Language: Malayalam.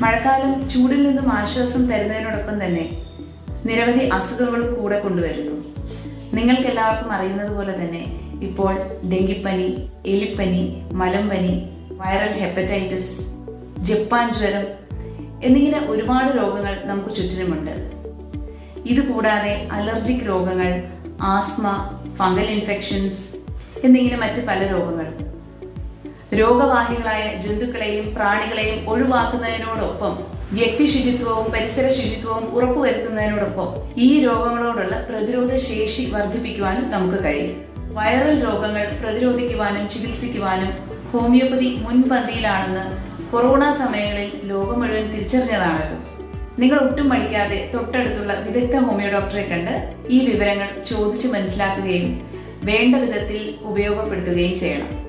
മഴക്കാലം ചൂടിൽ നിന്നും ആശ്വാസം തരുന്നതിനോടൊപ്പം തന്നെ നിരവധി അസുഖങ്ങളും കൂടെ കൊണ്ടുവരുന്നു. നിങ്ങൾക്കെല്ലാവർക്കും അറിയുന്നത് പോലെ തന്നെ ഇപ്പോൾ ഡെങ്കിപ്പനി, എലിപ്പനി, മലമ്പനി, വൈറൽ ഹെപ്പറ്റൈറ്റിസ്, ജപ്പാൻ ജ്വരം എന്നിങ്ങനെ ഒരുപാട് രോഗങ്ങൾ നമുക്ക് ചുറ്റിനുമുണ്ട്. ഇതുകൂടാതെ അലർജിക് രോഗങ്ങൾ, ആസ്മ, ഫംഗൽ ഇൻഫെക്ഷൻസ് എന്നിങ്ങനെ മറ്റ് പല രോഗങ്ങളും. രോഗവാഹികളായ ജന്തുക്കളെയും പ്രാണികളെയും ഒഴിവാക്കുന്നതിനോടൊപ്പം വ്യക്തി ശുചിത്വവും പരിസര ശുചിത്വവും ഉറപ്പുവരുത്തുന്നതിനോടൊപ്പം ഈ രോഗങ്ങളോടുള്ള പ്രതിരോധ ശേഷി വർദ്ധിപ്പിക്കുവാനും നമുക്ക് കഴിയും. വൈറൽ രോഗങ്ങൾ പ്രതിരോധിക്കുവാനും ചികിത്സിക്കുവാനും ഹോമിയോപ്പതി മുൻപന്തിയിലാണെന്ന് കൊറോണ സമയങ്ങളിൽ ലോകം മുഴുവൻ തിരിച്ചറിഞ്ഞതാണല്ലോ. നിങ്ങൾ ഒട്ടും മടിക്കാതെ തൊട്ടടുത്തുള്ള വിദഗ്ധ ഹോമിയോ ഡോക്ടറെ കണ്ട് ഈ വിവരങ്ങൾ ചോദിച്ചു മനസ്സിലാക്കുകയും വേണ്ട വിധത്തിൽ ഉപയോഗപ്പെടുത്തുകയും ചെയ്യണം.